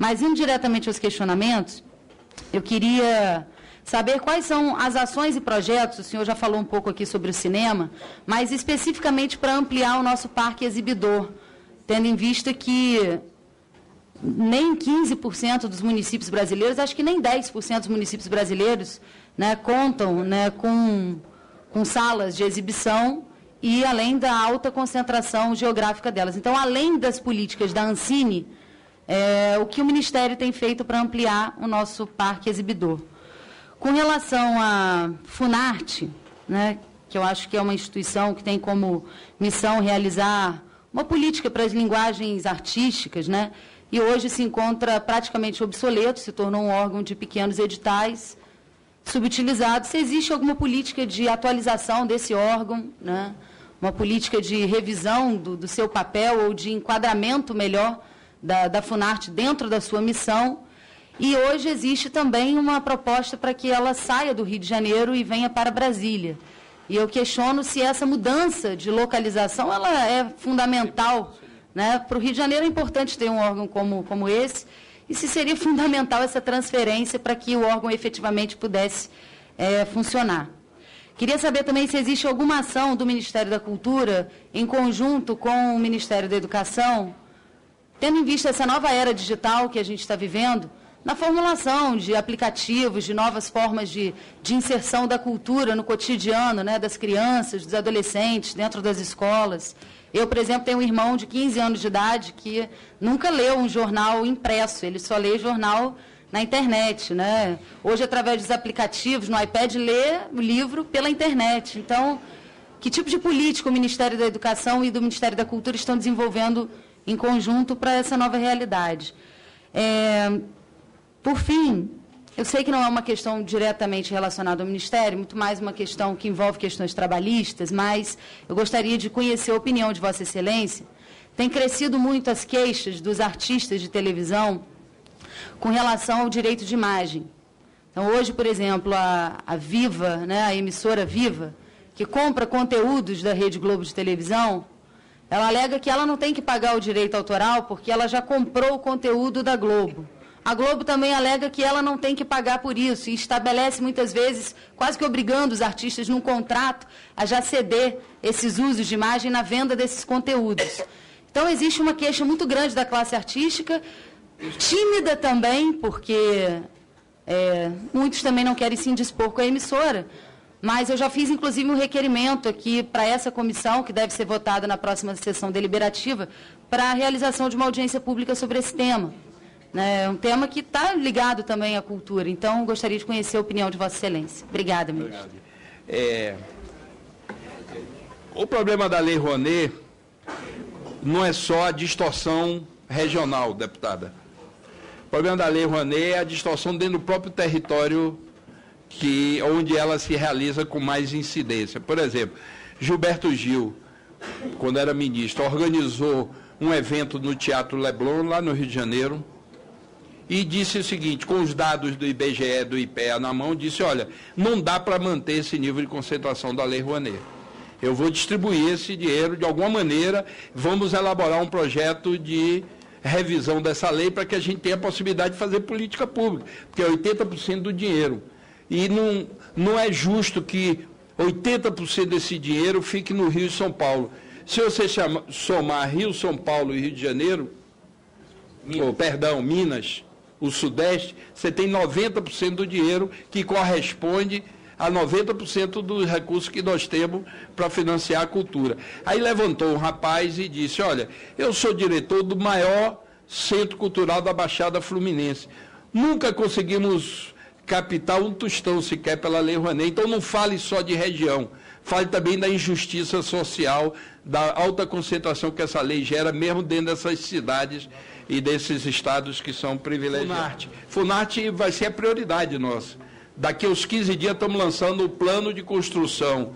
Mas, indo diretamente aos questionamentos, eu queria saber quais são as ações e projetos, o senhor já falou um pouco aqui sobre o cinema, mas especificamente para ampliar o nosso parque exibidor, tendo em vista que nem 15% dos municípios brasileiros, acho que nem 10% dos municípios brasileiros, né, contam, né, com salas de exibição e além da alta concentração geográfica delas. Então, além das políticas da Ancine, o que o Ministério tem feito para ampliar o nosso parque exibidor? Com relação à Funarte, né, que eu acho que é uma instituição que tem como missão realizar uma política para as linguagens artísticas, né, e hoje se encontra praticamente obsoleto, se tornou um órgão de pequenos editais, subutilizado. Se existe alguma política de atualização desse órgão, né, uma política de revisão do seu papel ou de enquadramento melhor da Funarte dentro da sua missão. E hoje existe também uma proposta para que ela saia do Rio de Janeiro e venha para Brasília. E eu questiono se essa mudança de localização ela é fundamental, né? Para o Rio de Janeiro é importante ter um órgão como esse, e se seria fundamental essa transferência para que o órgão efetivamente pudesse funcionar. Queria saber também se existe alguma ação do Ministério da Cultura, em conjunto com o Ministério da Educação, tendo em vista essa nova era digital que a gente está vivendo, na formulação de aplicativos, de novas formas de inserção da cultura no cotidiano, né, das crianças, dos adolescentes, dentro das escolas. Eu, por exemplo, tenho um irmão de 15 anos de idade que nunca leu um jornal impresso, ele só lê jornal na internet, né? Hoje, através dos aplicativos, no iPad, lê o livro pela internet. Então, que tipo de política o Ministério da Educação e do Ministério da Cultura estão desenvolvendo em conjunto para essa nova realidade? Por fim, eu sei que não é uma questão diretamente relacionada ao Ministério, muito mais uma questão que envolve questões trabalhistas, mas eu gostaria de conhecer a opinião de Vossa Excelência. Tem crescido muito as queixas dos artistas de televisão com relação ao direito de imagem. Então, hoje, por exemplo, a Viva, né, a emissora Viva, que compra conteúdos da Rede Globo de televisão, ela alega que ela não tem que pagar o direito autoral porque ela já comprou o conteúdo da Globo. A Globo também alega que ela não tem que pagar por isso e estabelece muitas vezes, quase que obrigando os artistas num contrato a já ceder esses usos de imagem na venda desses conteúdos. Então, existe uma queixa muito grande da classe artística, tímida também, porque muitos também não querem se indispor com a emissora, mas eu já fiz, inclusive, um requerimento aqui para essa comissão, que deve ser votada na próxima sessão deliberativa, para a realização de uma audiência pública sobre esse tema. É um tema que está ligado também à cultura. Então, gostaria de conhecer a opinião de Vossa Excelência. Obrigada, ministro. O problema da Lei Rouanet não é só a distorção regional, deputada. O problema da Lei Rouanet é a distorção dentro do próprio território onde ela se realiza com mais incidência. Por exemplo, Gilberto Gil, quando era ministro, organizou um evento no Teatro Leblon, lá no Rio de Janeiro, e disse o seguinte, com os dados do IBGE, do IPEA na mão, disse, olha, não dá para manter esse nível de concentração da Lei Rouanet. Eu vou distribuir esse dinheiro de alguma maneira, vamos elaborar um projeto de revisão dessa lei para que a gente tenha a possibilidade de fazer política pública, porque é 80% do dinheiro. E não é justo que 80% desse dinheiro fique no Rio e São Paulo. Se você somar Rio, São Paulo e Rio de Janeiro, Minas, o Sudeste, você tem 90% do dinheiro que corresponde a 90% dos recursos que nós temos para financiar a cultura. Aí levantou um rapaz e disse, olha, eu sou diretor do maior centro cultural da Baixada Fluminense. Nunca conseguimos captar um tostão sequer pela Lei Rouanet, então não fale só de região, fale também da injustiça social, da alta concentração que essa lei gera, mesmo dentro dessas cidades e desses estados que são privilegiados. Funarte vai ser a prioridade nossa. Daqui a uns 15 dias estamos lançando o plano de construção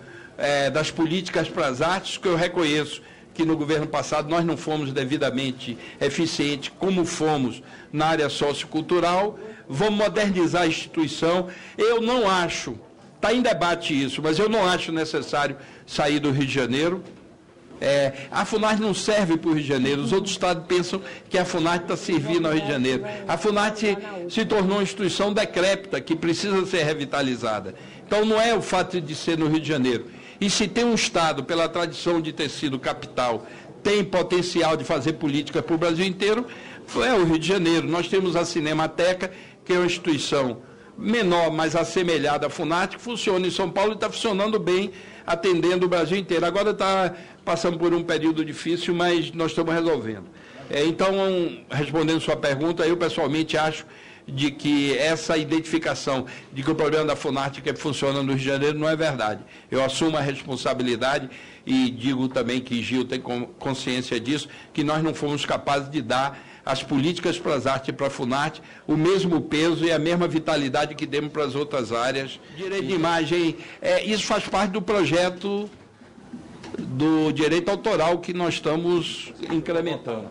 das políticas para as artes, que eu reconheço que no governo passado nós não fomos devidamente eficientes, como fomos na área sociocultural. Vamos modernizar a instituição. Eu não acho, está em debate isso, mas eu não acho necessário sair do Rio de Janeiro. A FUNARTE não serve para o Rio de Janeiro, os outros estados pensam que a FUNARTE está servindo ao Rio de Janeiro. A FUNARTE se tornou uma instituição decrépita, que precisa ser revitalizada. Então não é o fato de ser no Rio de Janeiro. E se tem um estado, pela tradição de ter sido capital, tem potencial de fazer política para o Brasil inteiro, é o Rio de Janeiro. Nós temos a Cinemateca, que é uma instituição menor, mas assemelhada à FUNARTE, que funciona em São Paulo e está funcionando bem, atendendo o Brasil inteiro. Agora está passando por um período difícil, mas nós estamos resolvendo. Então, respondendo sua pergunta, eu pessoalmente acho de que essa identificação de que o problema da FUNARTE que funciona no Rio de Janeiro não é verdade. Eu assumo a responsabilidade e digo também que Gil tem consciência disso, que nós não fomos capazes de dar as políticas para as artes e para a FUNARTE o mesmo peso e a mesma vitalidade que demos para as outras áreas. Direito de imagem, isso faz parte do projeto do direito autoral que nós estamos incrementando.